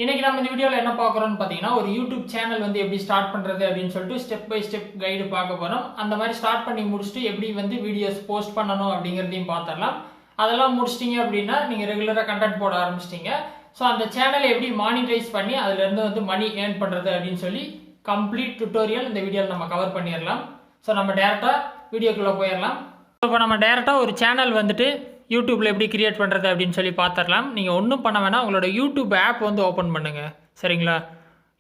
இன்னைக்கு நம்ம இந்த வீடியோவில் என்ன பார்க்குறோம்னு பார்த்தீங்கன்னா ஒரு யூடியூப் சேனல் வந்து எப்படி ஸ்டார்ட் பண்ணுறது அப்படின்னு சொல்லிட்டு ஸ்டெப் பை ஸ்டெப் கைடு பார்க்க போகிறோம். அந்த மாதிரி ஸ்டார்ட் பண்ணி முடிச்சுட்டு எப்படி வந்து வீடியோஸ் போஸ்ட் பண்ணணும் அப்படிங்கிறதையும் பார்த்துடலாம். அதெல்லாம் முடிச்சிட்டிங்க அப்படின்னா நீங்கள் ரெகுலராக கண்டென்ட் போட ஆரம்பிச்சிட்டிங்க. ஸோ அந்த சேனலை எப்படி மானிட்டைஸ் பண்ணி அதுலேருந்து வந்து மணி ஏர்ன் பண்ணுறது அப்படின்னு சொல்லி கம்ப்ளீட் டுட்டோரியல் இந்த வீடியோவில் நம்ம கவர் பண்ணிடலாம். ஸோ நம்ம டேரெக்டாக வீடியோக்குள்ளே போயிடலாம். இப்போ நம்ம டேரெக்டாக ஒரு சேனல் வந்துட்டு யூடியூப்பில் எப்படி கிரியேட் பண்ணுறது அப்படின்னு சொல்லி பார்த்துடலாம். நீங்கள் ஒன்றும் பண்ண வேணாம், உங்களோட யூடியூப் ஆப் வந்து ஓப்பன் பண்ணுங்கள். சரிங்களா?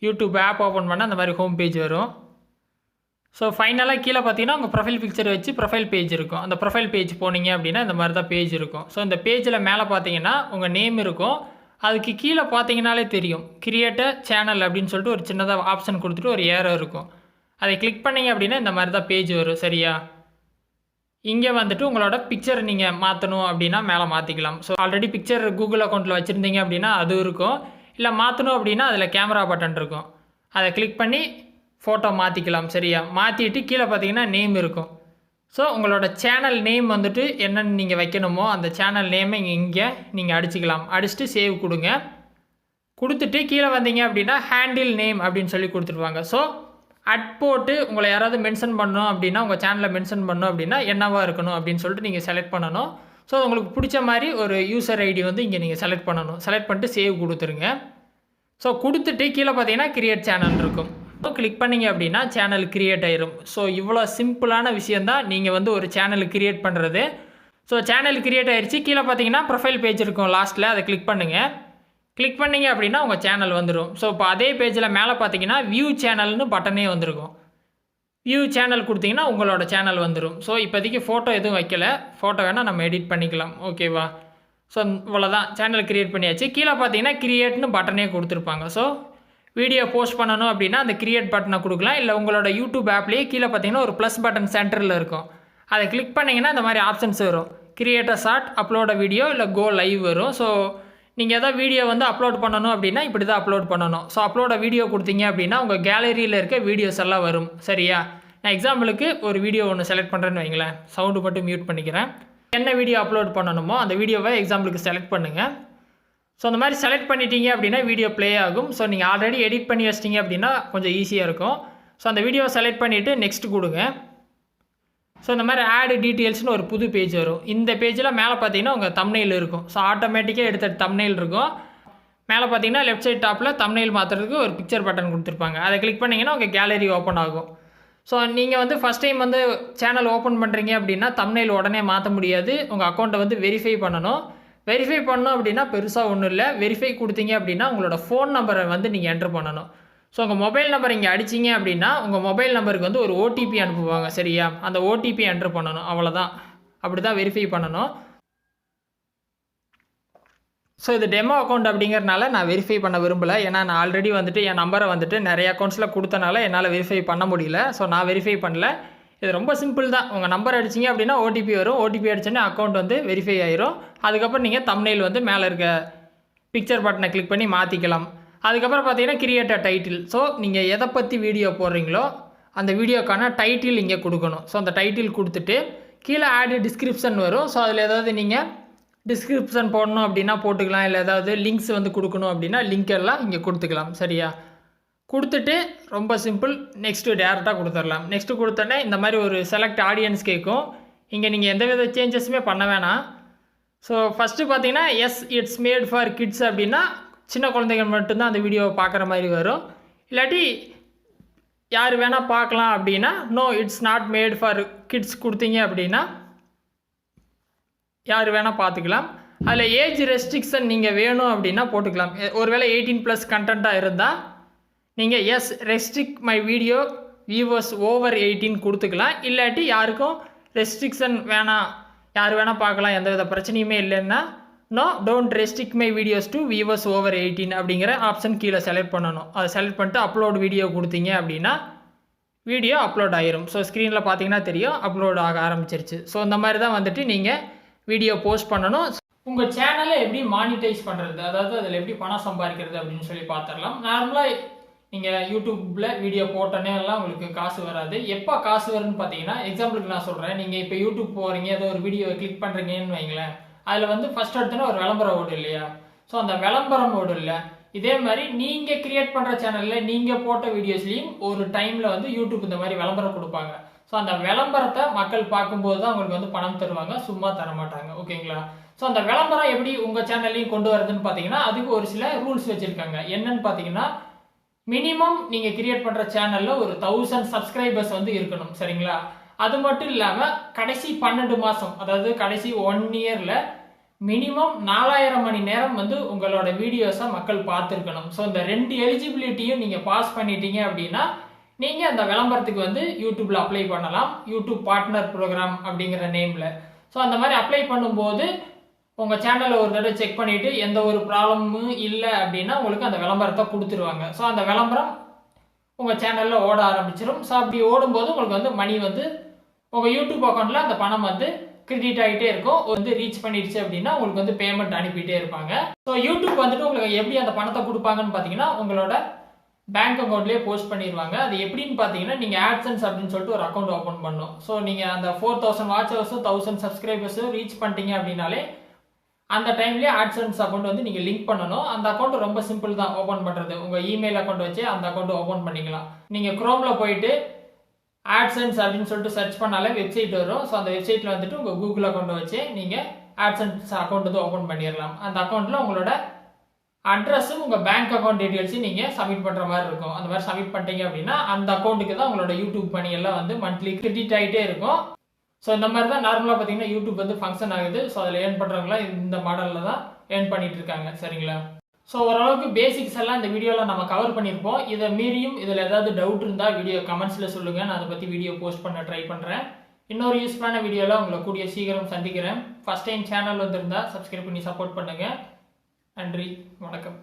யூடியூப் ஆப் ஓப்பன் பண்ணால் அந்த மாதிரி ஹோம் பேஜ் வரும். ஸோ ஃபைனலாக கீழே பார்த்தீங்கன்னா உங்கள் ப்ரொஃபைல் பிக்சர் வச்சு ப்ரொஃபைல் பேஜ் இருக்கும். அந்த ப்ரொஃபைல் பேஜ் போனீங்க அப்படின்னா இந்த மாதிரி தான் பேஜ் இருக்கும். ஸோ இந்த பேஜில் மேலே பார்த்தீங்கன்னா உங்கள் நேம் இருக்கும். அதுக்கு கீழே பார்த்தீங்கன்னாலே தெரியும் கிரியேட் சேனல் அப்படின்னு சொல்லிட்டு ஒரு சின்னதாக ஆப்ஷன் கொடுத்துட்டு ஒரு ஏரோ இருக்கும். அதை கிளிக் பண்ணிங்க அப்படின்னா இந்த மாதிரி தான் பேஜ் வரும். சரியா? இங்கே வந்துட்டு உங்களோட பிக்சர் நீங்கள் மாற்றணும் அப்படின்னா மேலே மாற்றிக்கலாம். ஸோ ஆல்ரெடி பிக்சர் கூகுள் அக்கௌண்ட்டில் வச்சுருந்தீங்க அப்படின்னா அது இருக்கும். இல்லை மாற்றணும் அப்படின்னா அதில் கேமரா பட்டன் இருக்கும். அதை கிளிக் பண்ணி ஃபோட்டோ மாற்றிக்கலாம். சரியா? மாற்றிட்டு கீழே பார்த்தீங்கன்னா நேம் இருக்கும். ஸோ உங்களோட சேனல் நேம் வந்துட்டு என்னென்னு நீங்கள் வைக்கணுமோ அந்த சேனல் நேமை இங்கே நீங்கள் அடிச்சுக்கலாம். அடிச்சுட்டு சேவ் கொடுங்க. கொடுத்துட்டு கீழே வந்தீங்க அப்படின்னா ஹேண்டில் நேம் அப்படின்னு சொல்லி கொடுத்துருவாங்க. ஸோ போட்டு உங்களை யாராவது மென்ஷன் பண்ணணும் அப்படின்னா உங்கள் சேனலில் மென்ஷன் பண்ணணும் அப்படின்னா என்னவா இருக்கணும் அப்படின்னு சொல்லிட்டு நீங்கள் செலக்ட் பண்ணணும். ஸோ உங்களுக்கு பிடிச்ச மாதிரி ஒரு யூசர் ஐடி வந்து இங்கே நீங்கள் செலக்ட் பண்ணணும். செலக்ட் பண்ணிட்டு சேவ் கொடுத்துருங்க. ஸோ கொடுத்துட்டு கீழே பார்த்தீங்கன்னா கிரியேட் சேனல் இருக்கும். ஸோ கிளிக் பண்ணிங்க அப்படின்னா சேனல் கிரியேட் ஆயிரும். ஸோ இவ்வளோ சிம்பிளான விஷயந்தான் நீங்கள் வந்து ஒரு சேனல் கிரியேட் பண்ணுறது. ஸோ சேனல் கிரியேட் ஆயிடுச்சு. கீழே பார்த்தீங்கன்னா ப்ரொஃபைல் பேஜ் இருக்கும் லாஸ்ட்டில், அதை கிளிக் பண்ணுங்கள். கிளிக் பண்ணிங்க அப்படின்னா உங்கள் சேனல் வந்துடும். ஸோ இப்போ அதே பேஜில் மேலே பார்த்தீங்கன்னா வியூ சேனல்னு பட்டனே வந்திருக்கும். வியூ சேனல் கொடுத்தீங்கன்னா உங்களோட சேனல் வந்துடும். ஸோ இப்போதைக்கு ஃபோட்டோ எதுவும் வைக்கல, ஃபோட்டோ வேணால் நம்ம எடிட் பண்ணிக்கலாம். ஓகேவா? ஸோ இவ்வளோதான், சேனல் க்ரியேட் பண்ணியாச்சு. கீழே பார்த்தீங்கன்னா கிரியேட்னு பட்டனே கொடுத்துருப்பாங்க. ஸோ வீடியோ போஸ்ட் பண்ணணும் அப்படின்னா அந்த கிரியேட் பட்டனை கொடுக்கலாம். இல்லை உங்களோட யூடியூப் ஆப்லேயே கீழே பார்த்தீங்கன்னா ஒரு ப்ளஸ் பட்டன் சென்டரில் இருக்கும். அதை கிளிக் பண்ணிங்கன்னா இந்த மாதிரி ஆப்ஷன்ஸ் வரும். கிரியேட் அ ஷார்ட், அப்லோட வீடியோ, இல்லை கோ லைவ் வரும். ஸோ நீங்கள் எதாவது வீடியோ வந்து அப்லோட் பண்ணணும் அப்படின்னா இப்படி தான் அப்லோட் பண்ணணும். ஸோ அப்லோட வீடியோ கொடுத்தீங்க அப்படின்னா உங்கள் கேலரியில் இருக்க வீடியோஸ் எல்லாம் வரும். சரியா? நான் எக்ஸாம்பிளுக்கு ஒரு வீடியோ ஒன்று செலக்ட் பண்ணுறேன்னு வைங்களேன். சவுண்டு மட்டும் மியூட் பண்ணிக்கிறேன். என்ன வீடியோ அப்லோட் பண்ணணுமோ அந்த வீடியோவை எக்ஸாம்பிளுக்கு செலக்ட் பண்ணுங்கள். ஸோ அந்த மாதிரி செலக்ட் பண்ணிட்டீங்க அப்படின்னா வீடியோ ப்ளே ஆகும். ஸோ நீங்கள் ஆல்ரெடி எடிட் பண்ணி வச்சிட்டிங்க அப்படின்னா கொஞ்சம் ஈஸியாக இருக்கும். ஸோ அந்த வீடியோவை செலக்ட் பண்ணிவிட்டு நெக்ஸ்ட் கொடுங்க. ஸோ இந்த மாதிரி ஆட் டீட்டெயில்ஸ்னு ஒரு புது பேஜ் வரும். இந்த பேஜில் மேலே பார்த்தீங்கன்னா உங்கள் தம்ப்நெயில் இருக்கும். ஸோ ஆட்டோமேட்டிக்காக எடுத்த தம்ப்நெயில் இருக்கும். மேலே பார்த்தீங்கன்னா லெஃப்ட் சைட் டாப்பில் தம்ப்நெயில் மாற்றுறதுக்கு ஒரு பிக்சர் பட்டன் கொடுத்துருப்பாங்க. அதை கிளிக் பண்ணிங்கன்னா உங்கள் கேலரி ஓப்பன் ஆகும். ஸோ நீங்கள் வந்து ஃபஸ்ட் டைம் வந்து சேனல் ஓப்பன் பண்ணுறீங்க அப்படின்னா தம்ப்நெயில் உடனே மாற்ற முடியாது. உங்கள் அக்கௌண்ட்டை வந்து வெரிஃபை பண்ணணும். வெரிஃபை பண்ணணும் அப்படின்னா பெருசாக ஒன்றும் இல்லை. வெரிஃபை கொடுத்தீங்க அப்படின்னா உங்களோட ஃபோன் நம்பரை வந்து நீங்கள் என்ட்ரு பண்ணணும். ஸோ உங்கள் மொபைல் நம்பர் இங்கே அடிச்சிங்க அப்படின்னா உங்கள் மொபைல் நம்பருக்கு வந்து ஒரு ஓடிபி அனுப்புவாங்க. சரியா? அந்த ஓடிபி என்ட்ரு பண்ணணும். அவ்வளோதான். அப்படி தான் வெரிஃபை பண்ணணும். ஸோ இது டெமோ அக்கௌண்ட் அப்படிங்கிறனால நான் வெரிஃபை பண்ண விரும்பலை. ஏன்னா நான் ஆல்ரெடி வந்துட்டு என் நம்பரை வந்துட்டு நிறைய அக்கௌண்ட்ஸில் கொடுத்தனால என்னால் வெரிஃபை பண்ண முடியல. ஸோ நான் வெரிஃபை பண்ணல. இது ரொம்ப சிம்பிள் தான். உங்கள் நம்பர் அடிச்சிங்க அப்படின்னா ஓடிபி வரும். ஓடிபி அடிச்சோன்னே அக்கௌண்ட் வந்து வெரிஃபை ஆயிரும். அதுக்கப்புறம் நீங்கள் தம்ப்நெயில் வந்து மேலே இருக்க பிக்சர் பட்டனை கிளிக் பண்ணி மாற்றிக்கலாம். அதுக்கப்புறம் பார்த்தீங்கன்னா கிரியேட் அ டைட்டில். ஸோ நீங்கள் எதை பற்றி வீடியோ போடுறீங்களோ அந்த வீடியோக்கான டைட்டில் இங்கே கொடுக்கணும். ஸோ அந்த டைட்டில் கொடுத்துட்டு கீழே ஆட் டிஸ்கிரிப்ஷன் வரும். ஸோ அதில் ஏதாவது நீங்கள் டிஸ்கிரிப்ஷன் போடணும் அப்படின்னா போட்டுக்கலாம். இல்லை ஏதாவது லிங்க்ஸ் வந்து கொடுக்கணும் அப்படின்னா லிங்க் எல்லாம் இங்கே கொடுத்துக்கலாம். சரியா? கொடுத்துட்டு ரொம்ப சிம்பிள், நெக்ஸ்ட்டு டேரெக்டாக கொடுத்துடலாம். நெக்ஸ்ட்டு கொடுத்தோன்னே இந்த மாதிரி ஒரு செலக்ட் ஆடியன்ஸ் கேட்கும். இங்கே நீங்கள் எந்த வித சேஞ்சஸுமே பண்ண வேணாம். ஸோ ஃபஸ்ட்டு பார்த்தீங்கன்னா S it's made for kids அப்படின்னா சின்ன குழந்தைகள் மட்டும்தான் அந்த வீடியோவை பார்க்குற மாதிரி வரும். இல்லாட்டி யார் வேணால் பார்க்கலாம் அப்படின்னா no it's not made for kids கொடுத்தீங்க அப்படின்னா யார் வேணால் பார்த்துக்கலாம். அதில் ஏஜ் ரெஸ்ட்ரிக்ஷன் நீங்கள் வேணும் அப்படின்னா போட்டுக்கலாம். ஒருவேளை 18+ கண்டென்ட்டாக இருந்தால் நீங்கள் yes restrict my video viewers over 18 கொடுத்துக்கலாம். இல்லாட்டி யாருக்கும் ரெஸ்ட்ரிக்ஷன் வேணாம், யார் வேணால் பார்க்கலாம், எந்த வித பிரச்சனையுமே இல்லைன்னா no don't restrict my videos to viewers over 18 அப்படிங்கிற ஆப்ஷன் கீழே செலக்ட் பண்ணணும். அதை செலக்ட் பண்ணிட்டு அப்லோட் வீடியோ கொடுத்தீங்க அப்படின்னா வீடியோ அப்லோட் ஆயிரும். ஸோ ஸ்க்ரீனில் பார்த்தீங்கன்னா தெரியும் அப்லோட் ஆக ஆரம்பிச்சிருச்சு. ஸோ இந்த மாதிரி தான் வந்துட்டு நீங்கள் வீடியோ போஸ்ட் பண்ணணும். உங்கள் சேனலை எப்படி மானிட்டைஸ் பண்ணுறது, அதாவது அதில் எப்படி பணம் சம்பாதிக்கிறது அப்படின்னு சொல்லி பார்த்துடலாம். நார்மலாக நீங்கள் யூடியூப்பில் வீடியோ போட்டோன்னே எல்லாம் உங்களுக்கு காசு வராது. எப்போ காசு வரும்னு பார்த்தீங்கன்னா எக்ஸாம்பிளுக்கு நான் சொல்கிறேன். நீங்கள் இப்போ யூடியூப் போகிறீங்க, ஏதோ ஒரு வீடியோவை கிளிக் பண்ணுறீங்கன்னு வைங்களேன். அதில் வந்து ஃபஸ்ட் எடுத்தோன்னா ஒரு விளம்பரம் ஓடும் இல்லையா? ஸோ அந்த விளம்பரம் ஓடும் இல்லை, இதே மாதிரி நீங்க கிரியேட் பண்ற சேனல்ல நீங்க போட்ட வீடியோஸ்லயும் ஒரு டைம்ல வந்து யூடியூப் இந்த மாதிரி விளம்பரம் கொடுப்பாங்க. ஸோ அந்த விளம்பரத்தை மக்கள் பார்க்கும்போது தான் உங்களுக்கு வந்து பணம் தருவாங்க, சும்மா தர மாட்டாங்க. ஓகேங்களா? ஸோ அந்த விளம்பரம் எப்படி உங்க சேனல்லையும் கொண்டு வரதுன்னு பார்த்தீங்கன்னா அதுக்கு ஒரு சில ரூல்ஸ் வச்சிருக்காங்க. என்னன்னு பார்த்தீங்கன்னா மினிமம் நீங்க கிரியேட் பண்ற சேனல்ல ஒரு 1000 சப்ஸ்கிரைபர்ஸ் வந்து இருக்கணும். சரிங்களா? அது மட்டும் இல்லாம கடைசி 12 மாசம், அதாவது கடைசி 1 இயர்ல மினிமம் 4000 மணி நேரம் வந்து உங்களோட வீடியோஸை மக்கள் பார்த்துருக்கணும். ஸோ இந்த 2 எலிஜிபிலிட்டியும் நீங்க பாஸ் பண்ணிட்டீங்க அப்படின்னா நீங்க அந்த விளம்பரத்துக்கு வந்து யூடியூப்ல அப்ளை பண்ணலாம். யூடியூப் பார்ட்னர் ப்ரோக்ராம் அப்படிங்கிற நேம்ல. ஸோ அந்த மாதிரி அப்ளை பண்ணும்போது உங்க சேனலை ஒரு தடவை செக் பண்ணிட்டு எந்த ஒரு ப்ராப்ளமும் இல்லை அப்படின்னா உங்களுக்கு அந்த விளம்பரத்தை கொடுத்துருவாங்க. ஸோ அந்த விளம்பரம் உங்க சேனல்ல ஓட ஆரம்பிச்சிடும். ஸோ அப்படி ஓடும்போது உங்களுக்கு வந்து மணி வந்து உங்க யூடியூப் அக்கௌண்ட்ல அந்த பணம் வந்து கிரெடிட் ஆகிட்டே இருக்கும். வந்து ரீச் பண்ணிடுச்சு அப்படின்னா உங்களுக்கு வந்து பேமெண்ட் அனுப்பிட்டே இருப்பாங்க. ஸோ யூடியூப் வந்துட்டு உங்களுக்கு எப்படி அந்த பணத்தை கொடுப்பாங்கன்னு பார்த்தீங்கன்னா உங்களோட பேங்க் அக்கௌண்ட்லேயே போஸ்ட் பண்ணிடுவாங்க. அது எப்படின்னு பார்த்தீங்கன்னா நீங்கள் ஆட்சன்ஸ் அப்படின்னு சொல்லிட்டு ஒரு அக்கௌண்ட் ஓப்பன் பண்ணணும். ஸோ நீங்கள் அந்த 4000 வாட்ச் ஹவர்ஸும் 1000 சப்ஸ்கிரைபர்ஸும் ரீச் பண்ணிட்டீங்க அப்படின்னாலே அந்த டைம்லேயே ஆட்சன்ஸ் அக்கௌண்ட் வந்து நீங்கள் லிங்க் பண்ணணும். அந்த அக்கௌண்ட் ரொம்ப சிம்பிள் தான் ஓப்பன் பண்ணுறது. உங்கள் இமெயில் அக்கௌண்ட் வச்சு அந்த அக்கௌண்ட் ஓப்பன் பண்ணிக்கலாம். நீங்கள் குரோமில் போயிட்டு ஆட்சன்ஸ் அப்படின்னு சொல்லிட்டு சர்ச் பண்ணாலே வெப்சைட் வரும். ஸோ அந்த வெப்சைட்டில் வந்துட்டு உங்கள் கூகுள் அக்கௌண்ட்டை வச்சு நீங்கள் ஆட்சன்ஸ் அக்கௌண்ட் வந்து ஓப்பன் பண்ணிடலாம். அந்த அக்கௌண்ட்டில் உங்களோட அட்ரஸும் உங்கள் பேங்க் அக்கௌண்ட் டீட்டெயில்ஸும் நீங்கள் சப்மிட் பண்ணுற மாதிரி இருக்கும். அந்த மாதிரி சப்மிட் பண்ணிட்டீங்க அப்படின்னா அந்த அக்கௌண்ட்டுக்கு தான் உங்களோட யூடியூப் பணி எல்லாம் வந்து மந்த்லி கிரெடிட் ஆகிட்டே இருக்கும். ஸோ இந்த மாதிரி தான் நார்மலாக பார்த்தீங்கன்னா யூடியூப் வந்து ஃபங்க்ஷன் ஆகுது. ஸோ அதில் ஏர்ன் பண்ணுறவங்களாம் இந்த மாடலில் தான் ஏர்ன் பண்ணிட்டு இருக்காங்க. சரிங்களா? ஸோ ஓரளவுக்கு பேசிக்ஸ் எல்லாம் இந்த வீடியோவில் நம்ம கவர் பண்ணியிருப்போம். இதை மீறியும் இதில் ஏதாவது டவுட் இருந்தால் வீடியோ கமெண்ட்ஸில் சொல்லுங்கள். நான் அதை பற்றி வீடியோ போஸ்ட் பண்ண ட்ரை பண்ணுறேன். இன்னொரு யூஸ்ஃபுல்லான வீடியோவில் உங்களை கூடிய சீக்கிரம் சந்திக்கிறேன். ஃபர்ஸ்ட் டைம் சேனல் வந்திருந்தால் சப்ஸ்கிரைப் பண்ணி சப்போர்ட் பண்ணுங்கள். நன்றி, வணக்கம்.